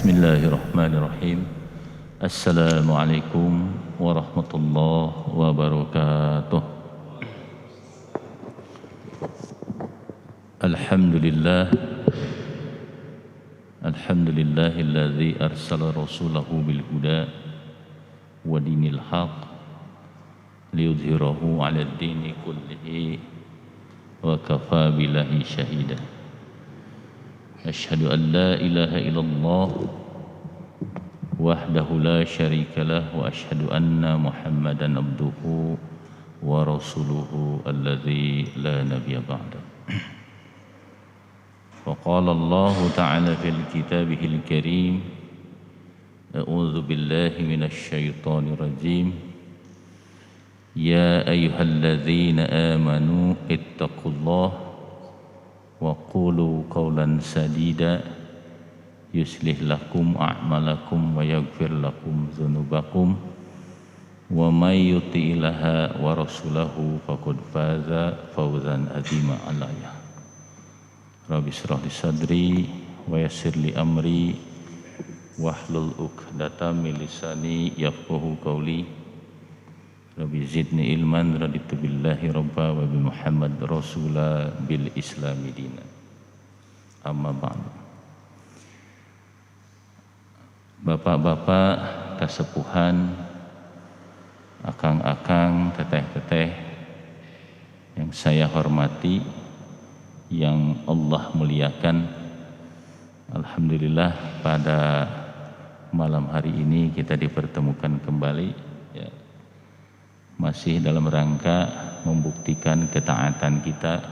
Bismillahirrahmanirrahim. Assalamualaikum warahmatullahi wabarakatuh. Alhamdulillahilladzi arsala rasulahu bil huda wa dinil haq liyudhhirahu 'alad dini kullihi wa kafa billahi shahida. Asyhadu an la ilaha illallah wahdahu la syarikalah wa asyhadu anna Muhammadan abduhu wa rasuluhu alladzi la nabiyya ba'da. Wa qala Allah ta'ala fil kitabihil karim a'udzu billahi minasy syaithanir rajim. Ya ayyuhalladzina amanu ittaqullaha wa qulu qawlan sadida yuslih lakum a'malakum wa yaghfir lakum dzunubakum wa may yuti'illaha wa rasulahu faqad faza fawzan azima. Alaya Rabbi shrah li sadri wa yassir li amri wahlul 'uqdatam min lisani yafqahu qawli. Rabbi zidni ilman raditu billahi rabba wa bi Muhammad rasula bil islami dina. Amma ba'du. Bapak-bapak kasepuhan, akang-akang, teteh-teteh yang saya hormati, yang Allah muliakan, alhamdulillah pada malam hari ini kita dipertemukan kembali, ya, masih dalam rangka membuktikan ketaatan kita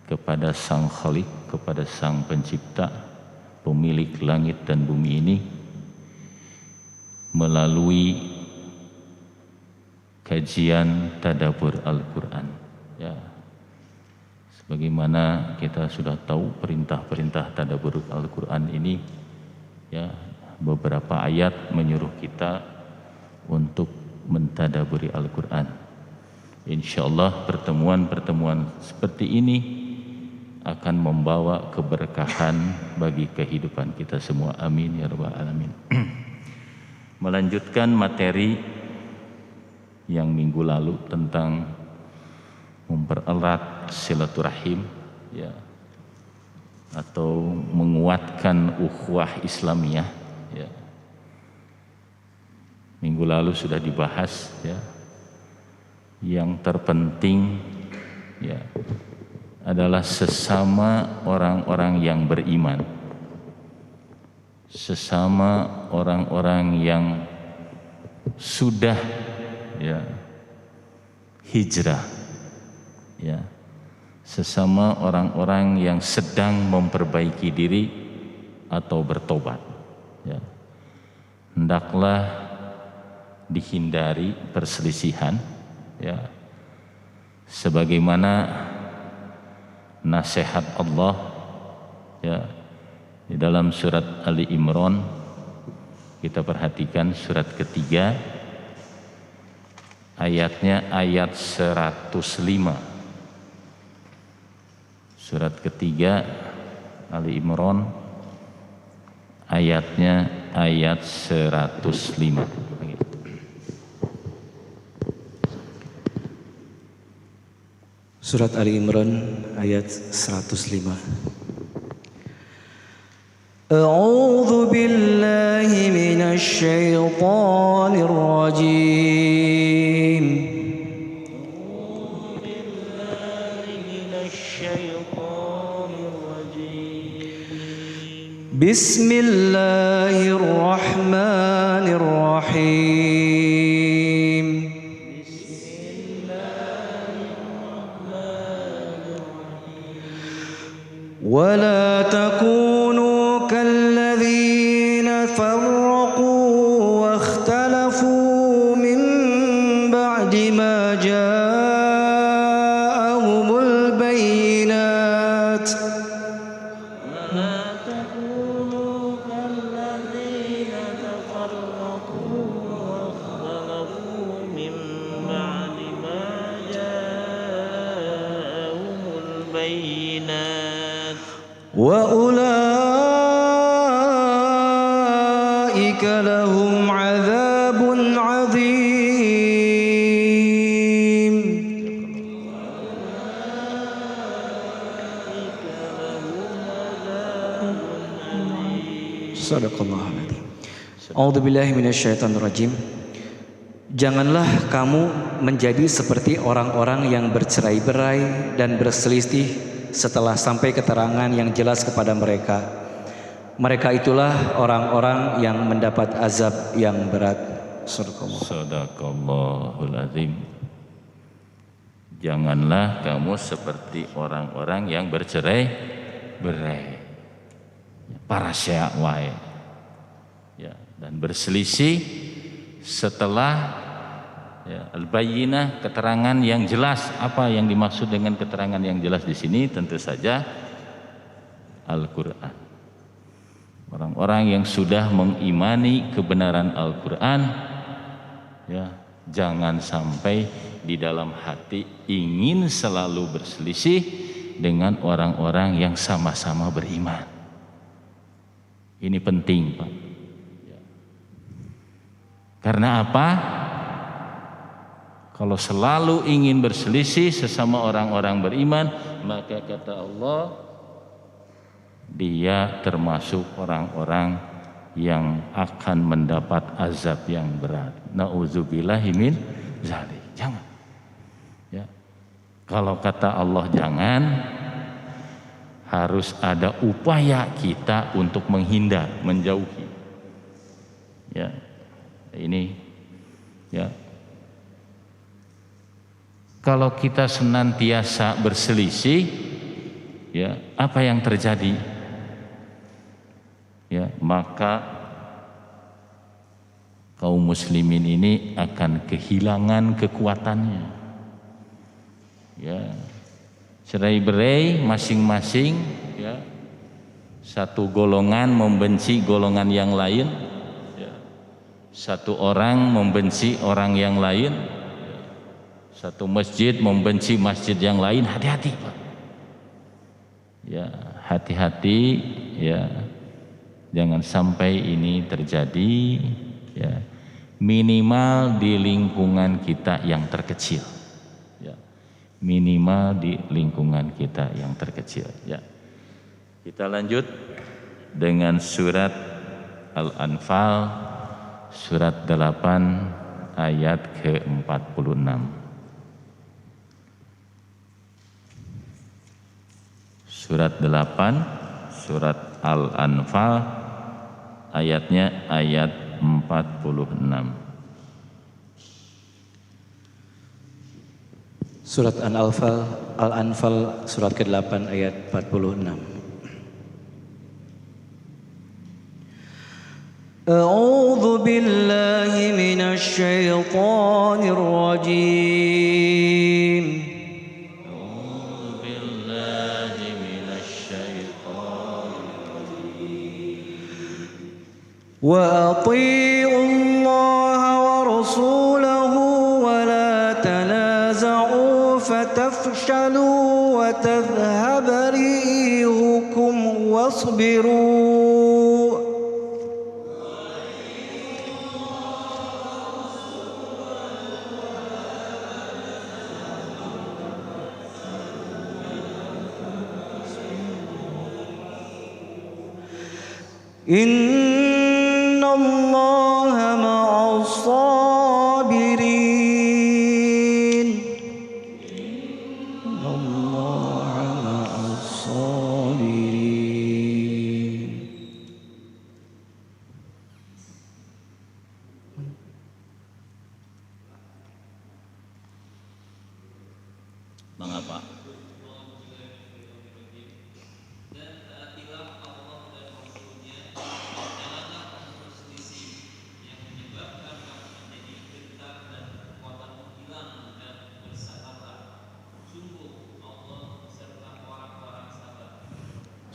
kepada Sang Khalik, kepada Sang Pencipta, pemilik langit dan bumi ini, melalui kajian tadabbur Al-Quran. Ya, sebagaimana kita sudah tahu perintah-perintah tadabbur Al-Quran ini, ya, beberapa ayat menyuruh kita untuk mentadaburi Al-Quran. Insyaallah pertemuan-pertemuan seperti ini akan membawa keberkahan bagi kehidupan kita semua. Amin ya rabbal alamin. Melanjutkan materi yang minggu lalu tentang mempererat silaturahim, ya, atau menguatkan ukhuwah Islamiyah, ya. Minggu lalu sudah dibahas, ya. Yang terpenting, ya, adalah sesama orang-orang yang beriman, sesama orang-orang yang sudah, ya, hijrah, ya, sesama orang-orang yang sedang memperbaiki diri atau bertobat, ya. Hendaklah dihindari perselisihan, ya, sebagaimana nasihat Allah, ya, di dalam surat Ali Imran. Kita perhatikan surat ketiga, ayatnya ayat 105. Surat ketiga Ali Imran, ayatnya ayat 105. Surat Ali Imran ayat 105. A'udzu billahi minasy syaithanir rajim. Bismillahirrahmanirrahim. ولا تكونوا كالذين فرقوا واختلفوا من بعد ما جاءهم البينات ولا تكونوا كالذين تفرقوا واختلفوا من بعد ما جاءهم البينات وأولئك Shadaqallahul adzim. A'udzubillahi minasyaitonirrajim. Janganlah kamu menjadi seperti orang-orang yang bercerai-berai dan berselisih setelah sampai keterangan yang jelas kepada mereka. Mereka itulah orang-orang yang mendapat azab yang berat. Shadaqallahul adzim. Janganlah kamu seperti orang-orang yang bercerai-berai, para syak wae, ya, dan berselisih setelah al-bayyinah, keterangan yang jelas. Apa yang dimaksud dengan keterangan yang jelas di sini? Tentu saja Al-Qur'an. Orang-orang yang sudah mengimani kebenaran Al-Qur'an, ya, jangan sampai di dalam hati ingin selalu berselisih dengan orang-orang yang sama-sama beriman. Ini penting, Pak. Karena apa? Kalau selalu ingin berselisih sesama orang-orang beriman, maka kata Allah, dia termasuk orang-orang yang akan mendapat azab yang berat. Nauzubillahi min dzalik. Jangan. Ya. Kalau kata Allah jangan, harus ada upaya kita untuk menghindar, menjauhi. Ya. Ini, ya. Kalau kita senantiasa berselisih, ya, apa yang terjadi? Ya, maka kaum muslimin ini akan kehilangan kekuatannya. Ya, cerai-berai masing-masing, ya, satu golongan membenci golongan yang lain, ya, satu orang membenci orang yang lain, ya, satu masjid membenci masjid yang lain. Hati-hati, Pak. Ya, hati-hati, ya. Jangan sampai ini terjadi, ya, minimal di lingkungan kita yang terkecil, ya, minimal di lingkungan kita yang terkecil, ya. Kita lanjut dengan surat Al-Anfal, surat 8 ayat ke-46. Surat 8, surat Al-Anfal, ayatnya ayat 46. Surat Al-Anfal surat ke-8 ayat 46. A'udzu billahi minasy syaithanir rajim. وأطيعوا الله ورسوله ولا تنازعوا فتفشلوا وتذهب ريحكم واصبروا إن الله مع الصابرين. إن الله مع الصابرين. Mengapa?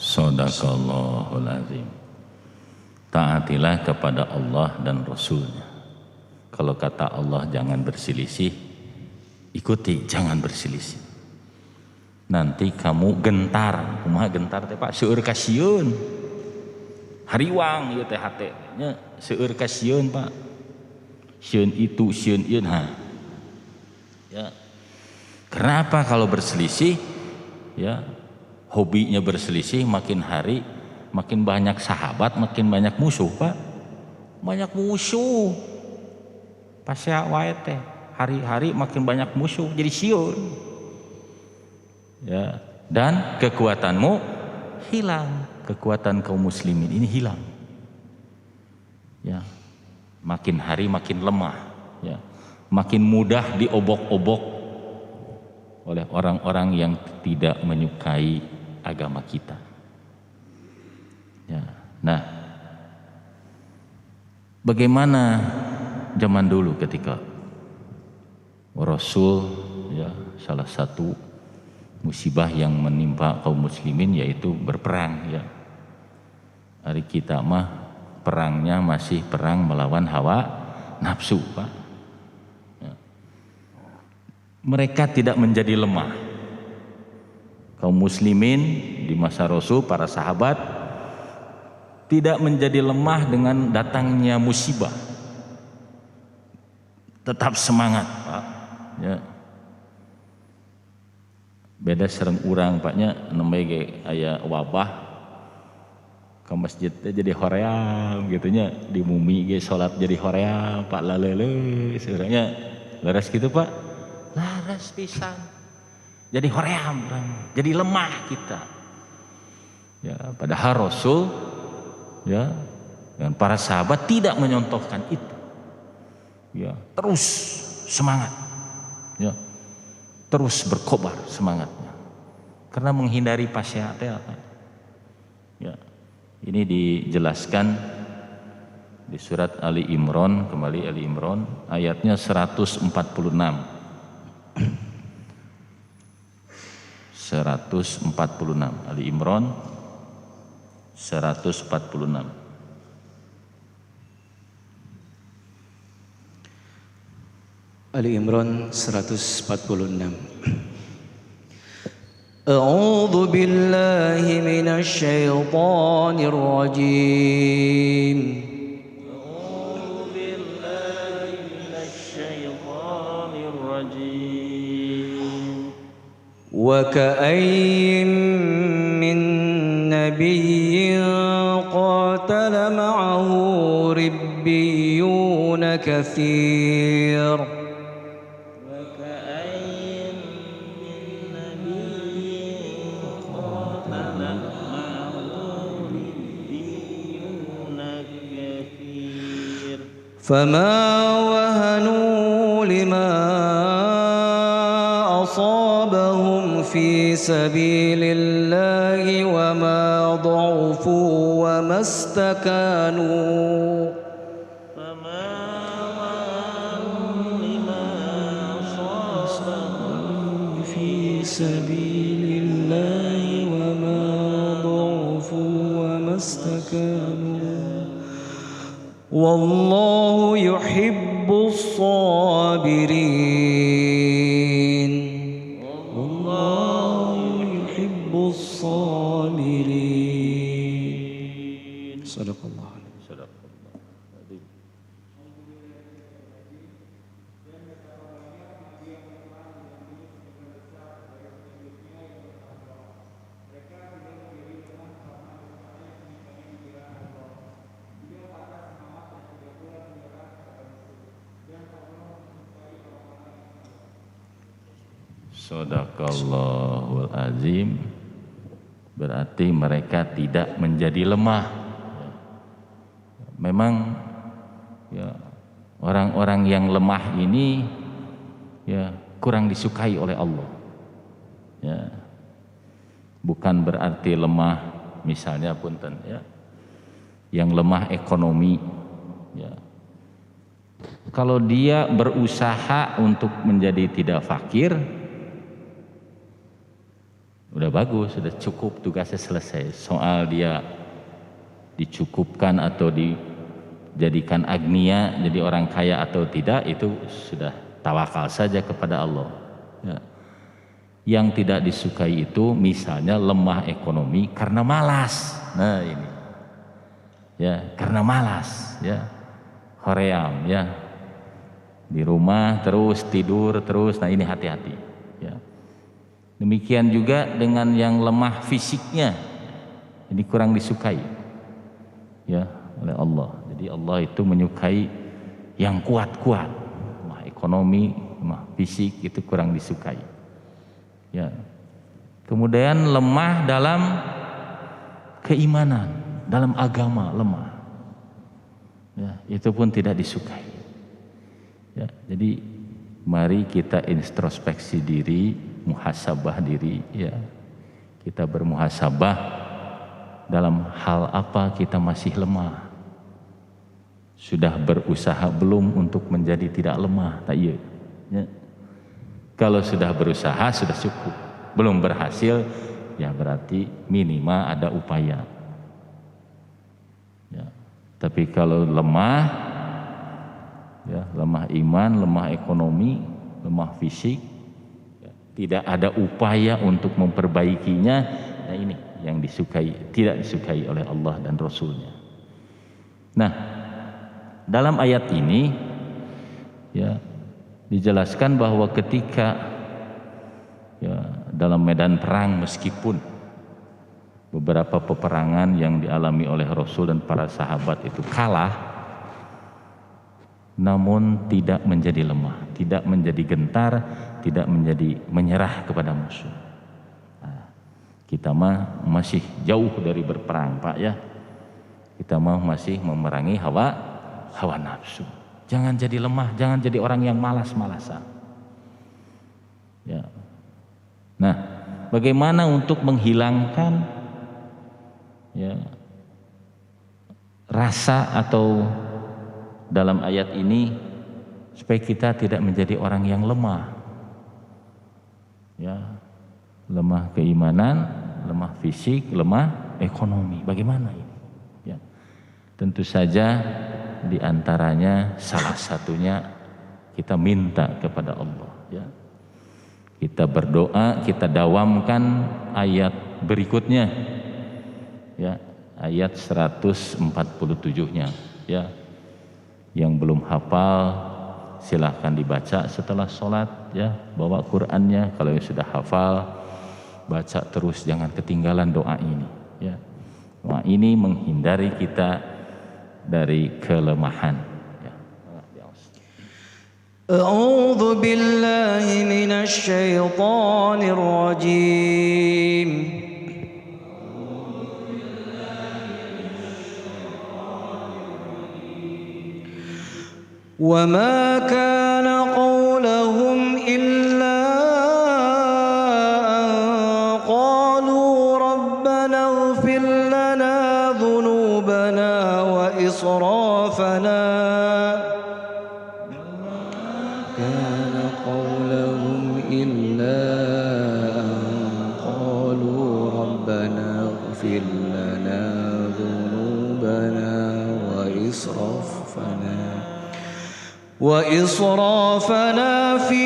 Shadaqallahul adzim. Taatilah kepada Allah dan Rasulnya. Kalau kata Allah jangan berselisih, ikuti, jangan berselisih. Nanti kamu gentar, kumaha gentar teh Pak? Seueur ka sieun. Hariwang ieu teh hate nya seueur ka sieun Pak. Sieun itu, sieun ieu ha. Ya. Kenapa kalau berselisih? Ya, hobinya berselisih, makin hari makin banyak sahabat makin banyak musuh, Pak. Banyak musuh. Pasya wae teh, hari-hari makin banyak musuh jadi sieun. Ya, dan kekuatanmu hilang, kekuatan kaum muslimin ini hilang. Ya. Makin hari makin lemah, ya. Makin mudah diobok-obok oleh orang-orang yang tidak menyukai agama kita. Ya. Nah, bagaimana zaman dulu ketika Rasul, ya, salah satu musibah yang menimpa kaum muslimin yaitu berperang, ya. Hari kita mah perangnya masih perang melawan hawa nafsu, Pak. Ya. Mereka tidak menjadi lemah. Kaum muslimin di masa Rasul, para sahabat tidak menjadi lemah dengan datangnya musibah. Tetap semangat, Pak. Ya. Beda sereng urang, Paknya, namanya aya wabah ke masjid jadi hoream gitunya, di mumi ge salat jadi hoream, Pak, lalele sebenarnya laras gitu, Pak. Laras pisan. Jadi hoream orang, jadi lemah kita. Ya, padahal Rasul, ya, dan para sahabat tidak menyontohkan itu. Ya, terus semangat. Ya. Terus berkobar semangatnya. Karena menghindari pasya teh. Ya. Ini dijelaskan di surat Ali Imran, kembali Ali Imran, ayatnya 146. 146 Ali Imran 146. Ali Imran 146. A'udzu billahi minasy syaithanir rajim. A'udzu billahi minasy syaithanir rajim. Wa ka'ayyin min nabiyyin qatala ma'ahu ribbiyuna katsir. فما وهنوا لما أصابهم في سبيل الله وما ضعفوا وما استكانوا في سبيل الله وما ضعفوا وما استكانوا والله يحب الصابرين والله يحب الصابرين صدق الله. Shadaqallahul azim. Berarti mereka tidak menjadi lemah. Memang ya, orang-orang yang lemah ini ya kurang disukai oleh Allah. Ya. Bukan berarti lemah misalnya punten ya. Yang lemah ekonomi ya. Kalau dia berusaha untuk menjadi tidak fakir, udah bagus, sudah cukup, tugasnya selesai. Soal dia dicukupkan atau dijadikan agnia, jadi orang kaya atau tidak, itu sudah tawakal saja kepada Allah. Ya. Yang tidak disukai itu misalnya lemah ekonomi karena malas. Nah ini, ya karena malas, ya hoream, ya di rumah terus tidur terus. Nah ini hati-hati. Ya. Demikian juga dengan yang lemah fisiknya, ini kurang disukai ya oleh Allah. Jadi Allah itu menyukai yang kuat-kuat, lemah ekonomi, lemah fisik itu kurang disukai. Ya. Kemudian lemah dalam keimanan, dalam agama lemah. Ya, itu pun tidak disukai. Ya, jadi mari kita introspeksi diri, muhasabah diri ya. Kita bermuhasabah dalam hal apa kita masih lemah. Sudah berusaha belum untuk menjadi tidak lemah? Tak iya. Ya. Kalau sudah berusaha sudah cukup. Belum berhasil ya berarti minimal ada upaya. Ya. Tapi kalau lemah, ya, lemah iman, lemah ekonomi, lemah fisik, ya, tidak ada upaya untuk memperbaikinya. Nah ini yang tidak disukai oleh Allah dan Rasulnya. Nah, dalam ayat ini ya dijelaskan bahwa ketika ya dalam medan perang, meskipun beberapa peperangan yang dialami oleh Rasul dan para sahabat itu kalah, namun tidak menjadi lemah, tidak menjadi gentar, tidak menjadi menyerah kepada musuh. Nah, kita mah masih jauh dari berperang, Pak ya. Kita mah masih memerangi hawa nafsu. Jangan jadi lemah, jangan jadi orang yang malas-malasan. Ya. Nah, bagaimana untuk menghilangkan ya rasa atau dalam ayat ini supaya kita tidak menjadi orang yang lemah. Ya, lemah keimanan, lemah fisik, lemah ekonomi. Bagaimana ini? Ya. Tentu saja di antaranya salah satunya kita minta kepada Allah ya. Kita berdoa, kita dawamkan ayat berikutnya ya, ayat 147-nya ya. Yang belum hafal silahkan dibaca setelah sholat ya, bawa Qur'annya. Kalau yang sudah hafal baca terus, jangan ketinggalan doa ini ya. Doa ini menghindari kita dari kelemahan ya. A'udzu billahi minasy syaithanir rajim. Wa ma kana qawluhum illa an qalu rabbana ighfir lana dhunubana wa israfana. كان قولهم إلا أن قالوا ربنا اغفر لنا ذنوبنا وإسرافنا في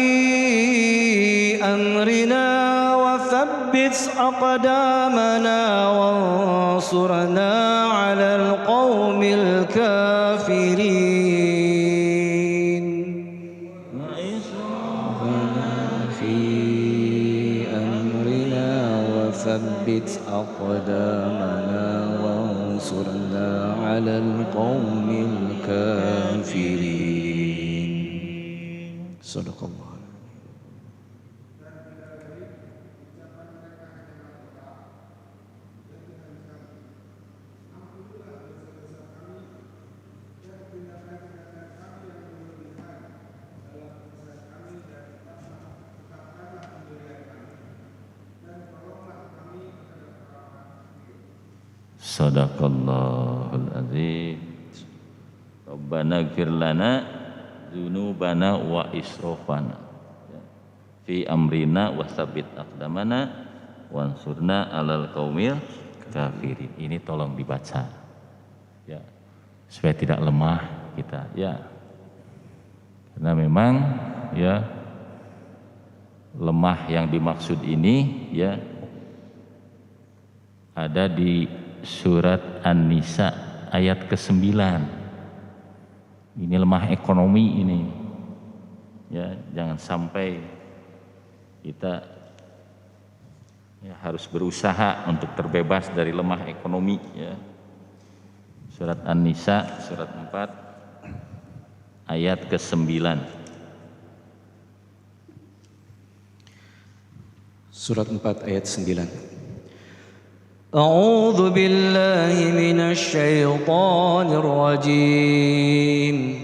أمرنا وثبت أقدامنا وانصرنا على القوم الكافرين. ثبت أقدامنا وانصرنا على القوم الكافرين. صدق الله. Sadaqallahul azim. Rabbana ighfir lana dzunubana wa israfana fi amrina wa tsabbit aqdamana wansurna 'alal qaumil kafirin. Ini tolong dibaca ya, supaya tidak lemah kita ya. Karena memang ya lemah yang dimaksud ini ya ada di surat An-Nisa ayat ke-9. Ini lemah ekonomi ini. Ya, jangan sampai kita ya, harus berusaha untuk terbebas dari lemah ekonomi ya. Surat An-Nisa surat 4 ayat ke-9. Surat 4 ayat 9. A'udzu billahi minasy syaithanir rajim.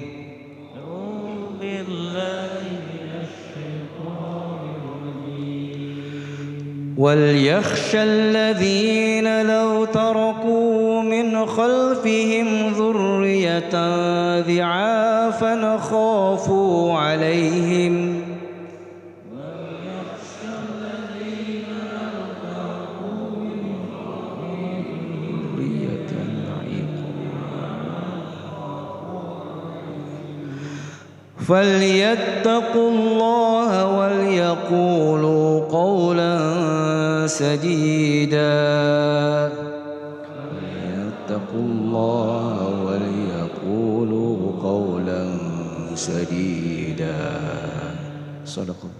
وليخشى الذين لو تركوا من خلفهم ذرية ضعافا خافوا عليهم فليتقوا الله وليقولوا قولا سديدا. فليتقوا الله وليقولوا قولا سديدا. صدق الله.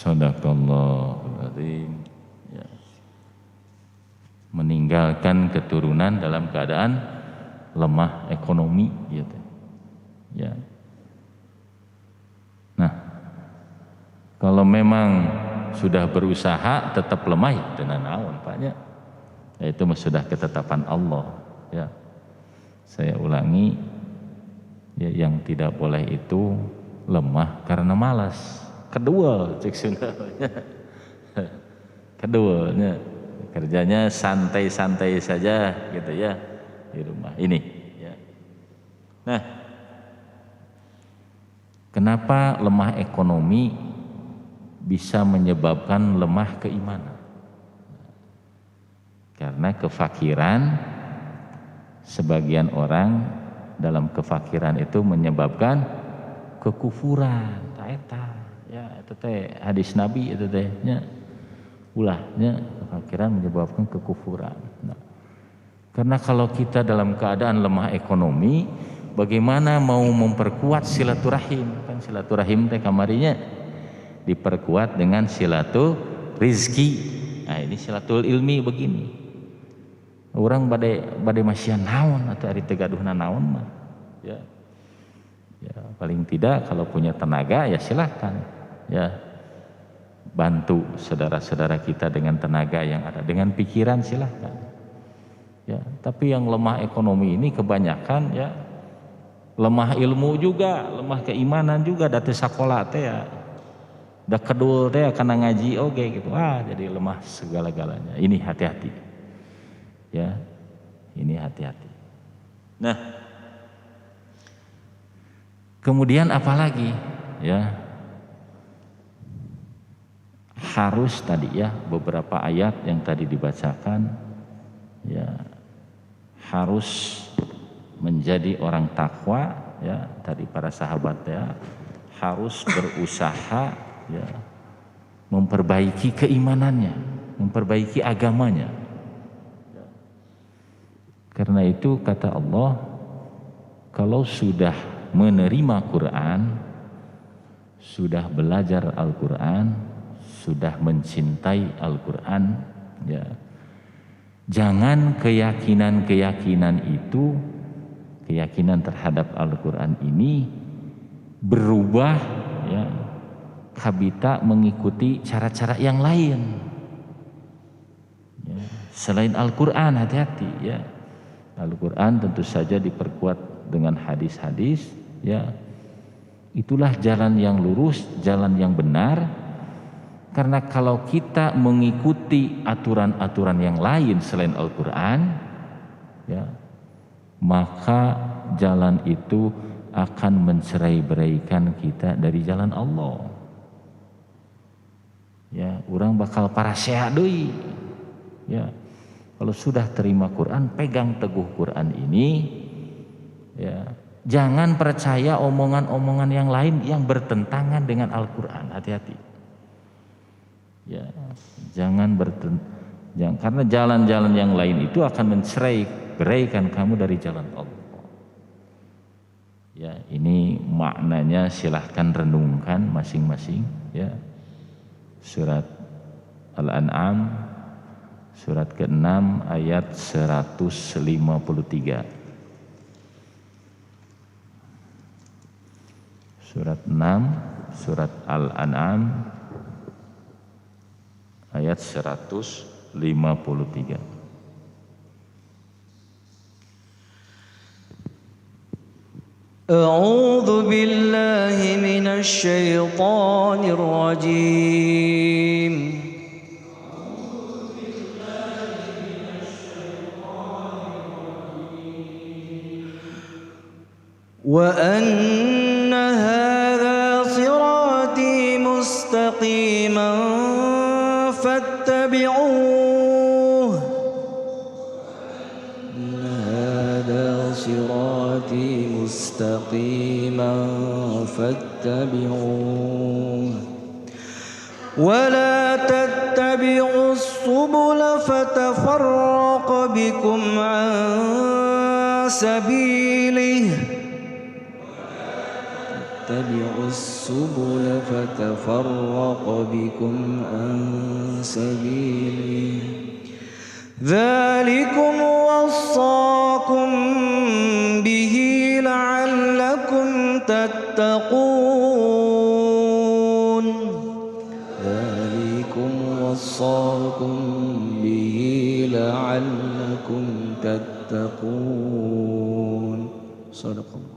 Shadaqallahul adzim. Ya. Meninggalkan keturunan dalam keadaan lemah ekonomi gitu. Ya. Nah, kalau memang sudah berusaha tetap lemah ya dengan naon Pak ya. Itu sudah ketetapan Allah ya. Saya ulangi ya, yang tidak boleh itu lemah karena malas. Kedua, cek Sundanya. Keduanya kerjanya santai-santai saja gitu ya di rumah ini ya. Nah, kenapa lemah ekonomi bisa menyebabkan lemah keimanan? Karena kefakiran, sebagian orang dalam kefakiran itu menyebabkan kekufuran. Taeta ya, itu teh hadis Nabi itu teh nya ulahnya kefakiran menyebabkan kekufuran. Nah, karena kalau kita dalam keadaan lemah ekonomi, bagaimana mau memperkuat silaturahim? Kan silaturahim teh kamarinya diperkuat dengan silatu rizki. Nah, ini silatul ilmi begini. Orang badai masih naon atau ari tegaduhna naon mah. Ya. Ya, paling tidak kalau punya tenaga ya silahkan ya, bantu saudara-saudara kita dengan tenaga yang ada, dengan pikiran silahkan ya. Tapi yang lemah ekonomi ini kebanyakan ya lemah ilmu juga, lemah keimanan juga, datu sakola teh ya da kedul teh kana ngaji oge gitu, jadi lemah segala-galanya. Ini hati-hati ya, ini hati-hati. Nah, kemudian apalagi ya, harus tadi ya beberapa ayat yang tadi dibacakan ya, harus menjadi orang takwa ya, tadi para sahabat ya, harus berusaha ya memperbaiki keimanannya, memperbaiki agamanya ya. Karena itu kata Allah, kalau sudah menerima Quran, sudah belajar Al-Quran, sudah mencintai Al-Quran ya, jangan keyakinan itu, keyakinan terhadap Al-Quran ini berubah ya, kabita mengikuti cara-cara yang lain ya, selain Al-Quran. Hati-hati ya, Al-Quran tentu saja diperkuat dengan hadis-hadis ya, itulah jalan yang lurus, jalan yang benar. Karena kalau kita mengikuti aturan-aturan yang lain selain Al-Quran ya, maka jalan itu akan mencerai-beraikan kita dari jalan Allah ya. Orang bakal parasea deui ya. Kalau sudah terima Quran, pegang teguh Quran ini ya, Jangan percaya omongan-omongan yang lain yang bertentangan dengan Al-Quran. Hati-hati. Ya, jangan karena jalan-jalan yang lain itu akan mencerai-beraikan kamu dari jalan Allah. Ya, ini maknanya silahkan renungkan masing-masing. Ya, surat Al-An'am surat ke-6 ayat 153. Surat 6, surat Al-An'am ayat 153. A'udzu billahi minasy syaithanir rajim. Wa anna hadza sirati mustaqiman fattabi'uhu. Hadza sirati mustaqiman fattabi'uhu. ولا تتبعوا السبل فتفرق بكم عن سبيله تتبعوا السبل فتفرق بكم عن سبيله ذلكم وصاكم به لعلكم تتقون وصاكم به لعلكم تتقون. صدق الله.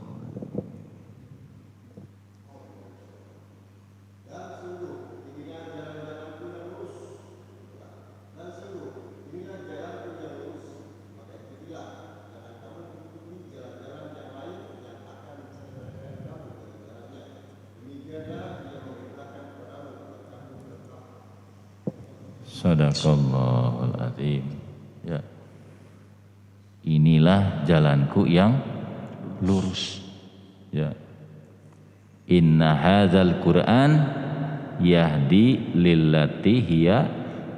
Sadaqallahul azim. Ya. Inilah jalanku yang lurus. Ya. Inna hadzal Qur'an yahdi lillati hiya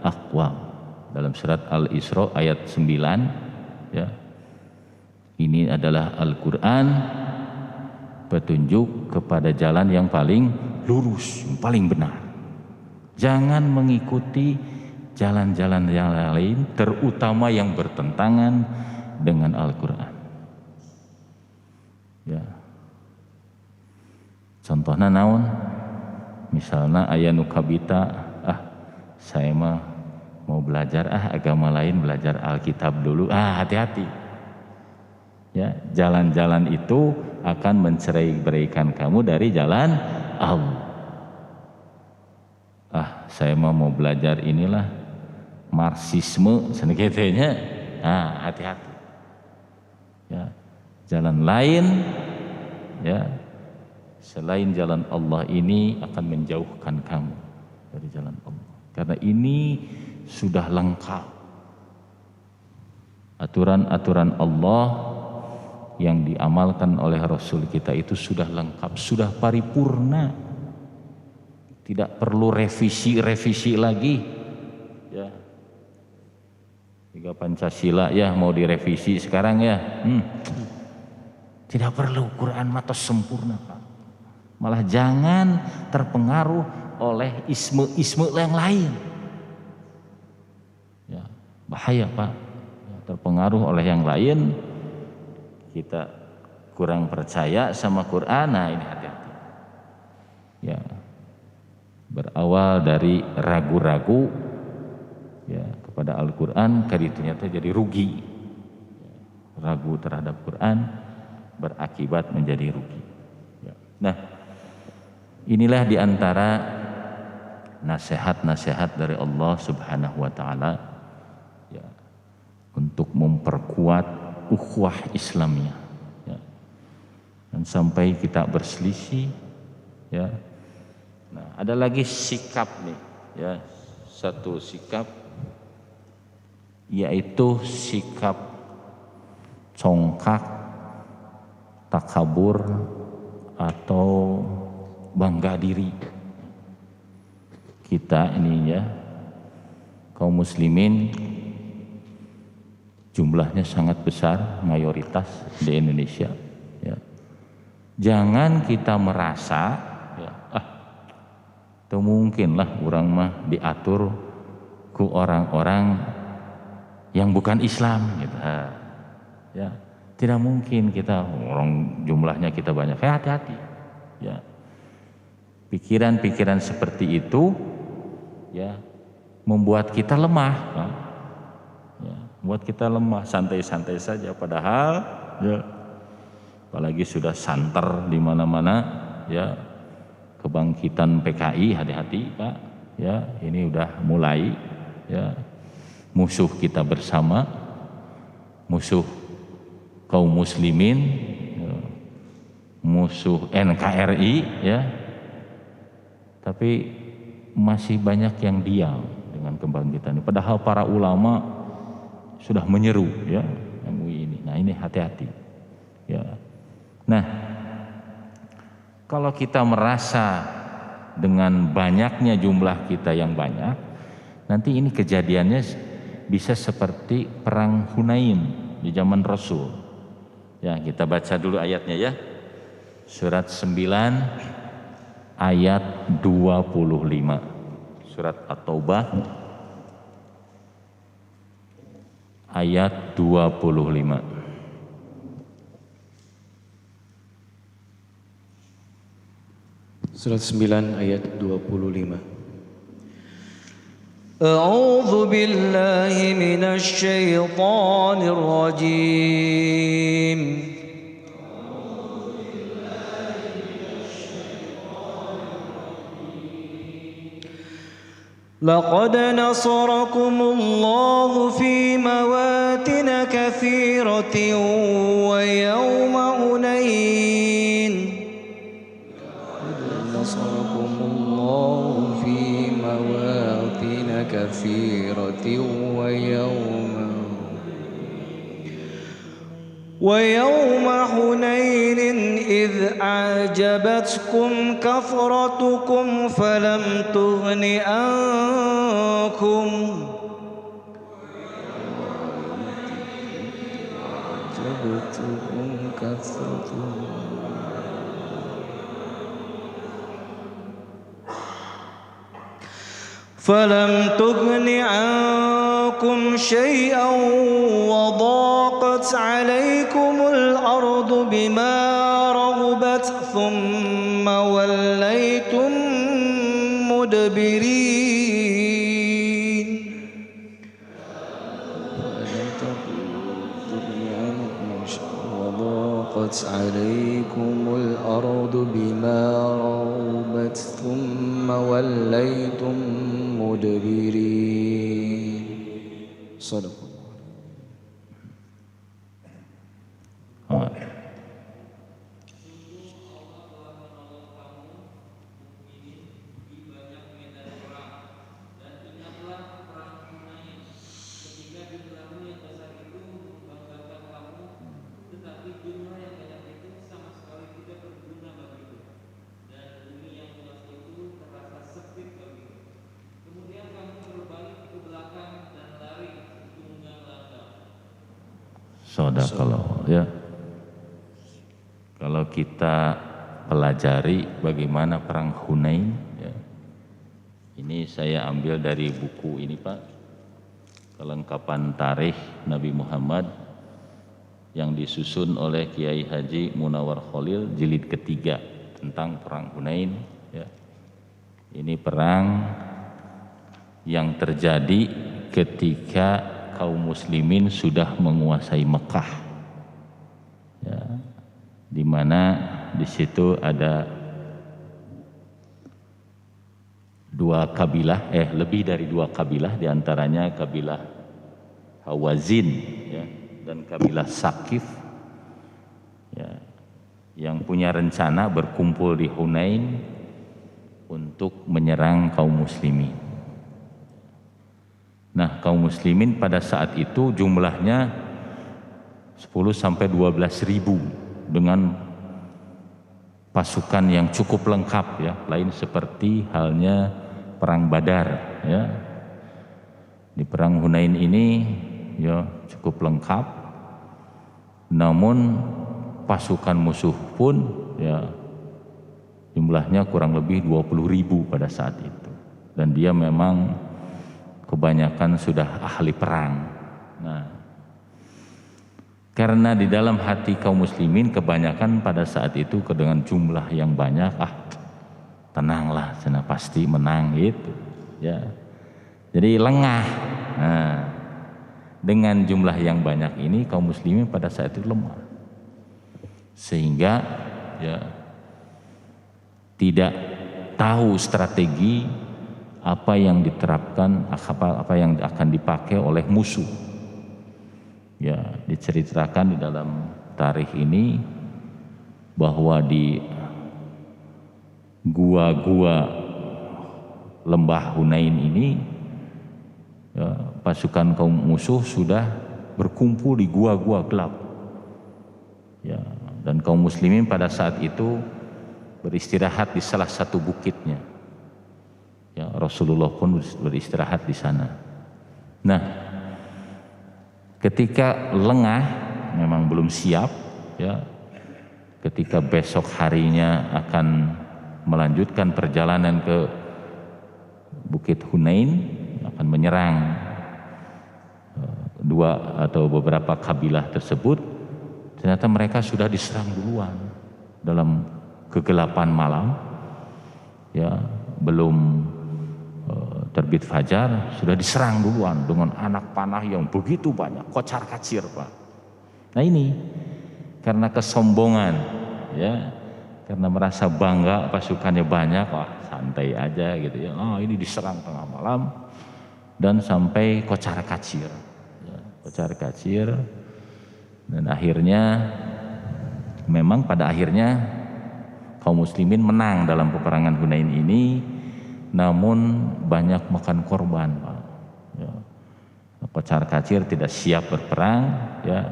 aqwam. Dalam surat Al-Isra ayat 9, ya. Ini adalah Al-Qur'an, petunjuk kepada jalan yang paling lurus, yang paling benar. Jangan mengikuti jalan-jalan yang lain, terutama yang bertentangan dengan Al-Quran. Ya. Contohnya naon? Misalnya aya nu kabita, saya mah mau belajar agama lain, belajar Alkitab dulu. Hati-hati. Ya, jalan-jalan itu akan mencerai-beraikan kamu dari jalan Allah. Saya mau belajar inilah Marxisme senegetenya. Hati-hati. Ya, jalan lain, ya, selain jalan Allah ini akan menjauhkan kamu dari jalan Allah. Karena ini sudah lengkap. Aturan-aturan Allah yang diamalkan oleh Rasul kita itu sudah lengkap, sudah paripurna. Tidak perlu revisi lagi. Ya. Tiga Pancasila ya mau direvisi sekarang ya. Tidak perlu, Quran mata sempurna, Pak. Malah jangan terpengaruh oleh isme yang lain. Ya, bahaya, Pak. Ya, terpengaruh oleh yang lain, kita kurang percaya sama Quran. Nah, ini hati-hati. Ya. Berawal dari ragu-ragu ya kepada Al-Quran, kaditunya jadi rugi. Ragu terhadap Quran berakibat menjadi rugi. Ya. Nah, inilah diantara nasihat-nasihat dari Allah Subhanahu Wa Taala ya, untuk memperkuat ukhuwah Islamiyah. Ya. Dan sampai kita berselisih, ya. Nah, ada lagi sikap nih, ya, satu sikap, yaitu sikap congkak takabur atau bangga diri. Kita ini ya kaum muslimin jumlahnya sangat besar, mayoritas di Indonesia ya. Jangan kita merasa ya, itu mungkinlah orang mah diatur ku orang-orang yang bukan Islam gitu. Ya, tidak mungkin kita orang jumlahnya kita banyak. Hati-hati. Ya. Pikiran-pikiran seperti itu ya membuat kita lemah. Ya, membuat kita lemah, santai-santai saja padahal ya apalagi sudah santer di mana-mana ya. Kebangkitan PKI, hati-hati Pak ya, ini udah mulai ya, musuh kita bersama, musuh kaum muslimin ya, musuh NKRI ya, tapi masih banyak yang diam dengan kebangkitan ini, padahal para ulama sudah menyeru ya MUI ini. Nah ini hati-hati ya. Nah kalau kita merasa dengan banyaknya jumlah kita yang banyak, nanti ini kejadiannya bisa seperti perang Hunain di zaman Rasul. Ya, kita baca dulu ayatnya ya. Surat 9 ayat 25. Surat At-Taubah ayat 25. Surat 9 ayat 25. A'udzu billahi minasy syaithanir rajim. لقد نصركم الله في مواطن كثيرة ويوم حنين نصركم الله في مواطن كثيرة ويوم حنين إذ أعجبتكم كثرتكم فلم تغن عنكم فلم تغن عنكم شيئا وضاقت عليكم الأرض بما رغبت ثم وليتم مدبرين وضاقت عليكم الأرض بما رغبت ثم وليتم مدبرين. صدق الله. Sadaqallah ya. Kalau kita pelajari bagaimana perang Hunain ya. Ini saya ambil dari buku ini Pak, kelengkapan tarikh Nabi Muhammad yang disusun oleh Kiai Haji Munawar Khalil jilid ketiga tentang perang Hunain ya. Ini perang yang terjadi ketika kaum muslimin sudah menguasai Mekah ya, di mana di situ ada lebih dari dua kabilah, diantaranya kabilah Hawazin ya, dan kabilah Sakif ya, yang punya rencana berkumpul di Hunain untuk menyerang kaum muslimin. Nah, kaum muslimin pada saat itu jumlahnya 10 sampai 12 ribu dengan pasukan yang cukup lengkap ya, lain seperti halnya perang Badar ya. Di perang Hunain ini ya cukup lengkap, namun pasukan musuh pun ya jumlahnya kurang lebih 20.000 pada saat itu, dan dia memang kebanyakan sudah ahli perang. Nah, karena di dalam hati kaum muslimin kebanyakan pada saat itu dengan jumlah yang banyak, tenanglah, sana pasti menang gitu ya. Jadi lengah. Nah, dengan jumlah yang banyak ini kaum muslimin pada saat itu lemah, sehingga ya tidak tahu strategi apa yang diterapkan, apa yang akan dipakai oleh musuh. Ya, diceritakan di dalam tarikh ini bahwa di gua-gua lembah Hunain ini ya, pasukan kaum musuh sudah berkumpul di gua-gua gelap. Ya, dan kaum muslimin pada saat itu beristirahat di salah satu bukitnya. Ya, Rasulullah pun beristirahat di sana. Nah, ketika lengah, memang belum siap, ya, ketika besok harinya akan melanjutkan perjalanan ke Bukit Hunain, akan menyerang dua atau beberapa kabilah tersebut, ternyata mereka sudah diserang duluan dalam kegelapan malam, ya, belum terbit fajar sudah diserang duluan dengan anak panah yang begitu banyak, kocar kacir Pak. Nah ini karena kesombongan, ya, karena merasa bangga pasukannya banyak, wah santai aja gitu ya. Oh ini diserang tengah malam dan sampai kocar kacir, ya, kocar kacir, dan akhirnya memang pada akhirnya kaum muslimin menang dalam peperangan Hunain ini. Namun banyak makan korban, Pak. Ya. Kocar kacir tidak siap berperang, ya.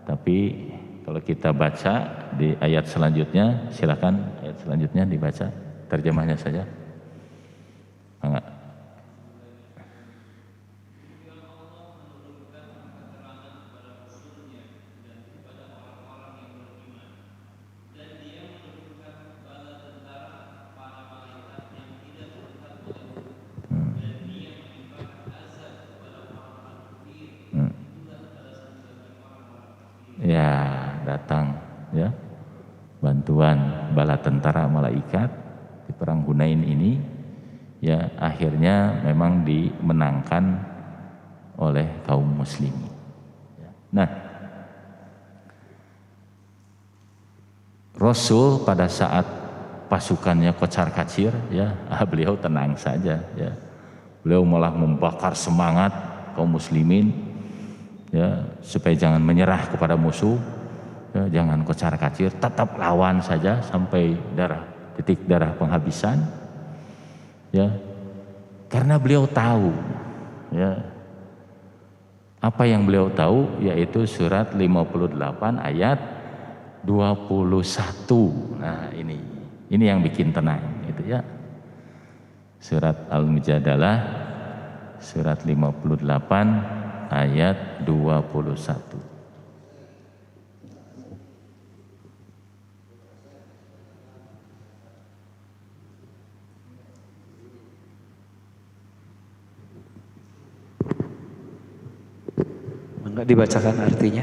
Tapi kalau kita baca di ayat selanjutnya, silakan ayat selanjutnya dibaca terjemahnya saja. Enggak. Ya, datang ya bantuan bala tentara malaikat di perang Hunain ini, ya akhirnya memang dimenangkan oleh kaum muslimin. Nah, Rasul pada saat pasukannya kocar kacir, ya beliau tenang saja, ya beliau malah membakar semangat kaum muslimin, ya supaya jangan menyerah kepada musuh, ya, jangan kocar kacir, tetap lawan saja sampai titik darah penghabisan, ya, karena beliau tahu, ya, apa yang beliau tahu, yaitu surat 58 ayat 21. Nah ini yang bikin tenang gitu ya, surat Al-Mujadalah surat 58 ayat 21. Enggak dibacakan artinya?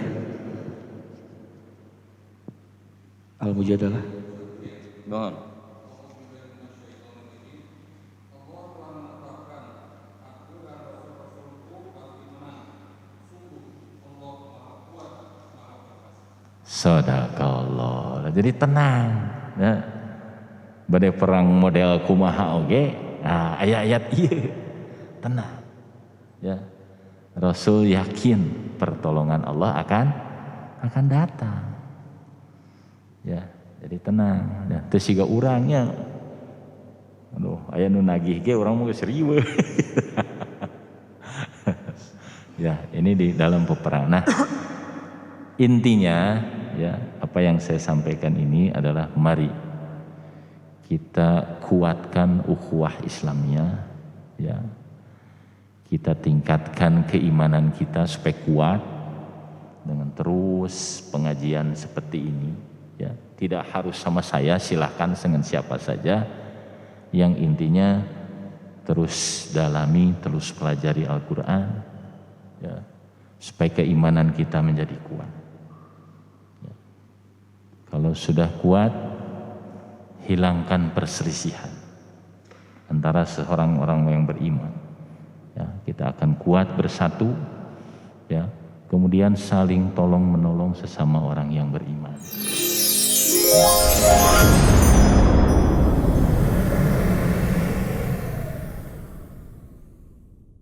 Al-Mujadalah. Mohon. Sadaqallah. Jadi tenang, ya. Badai perang model kumaha oge, nah, ayat-ayat iya tenang, ya. Rasul yakin pertolongan Allah akan datang, ya. Jadi tenang, ya. Teu siga urangnya, aduh, aya nu nagih ge urang mah geus riweuh. Ya, ini di dalam peperangan. Nah, intinya, ya, apa yang saya sampaikan ini adalah mari kita kuatkan ukhuwah Islamiyah, ya. Kita tingkatkan keimanan kita supaya kuat dengan terus pengajian seperti ini, ya. Tidak harus sama saya, silahkan dengan siapa saja. Yang intinya terus dalami, terus pelajari Al-Quran, ya, supaya keimanan kita menjadi kuat. Ya. Kalau sudah kuat, hilangkan perselisihan antara seorang orang yang beriman. Ya, kita akan kuat bersatu, ya. Kemudian saling tolong menolong sesama orang yang beriman.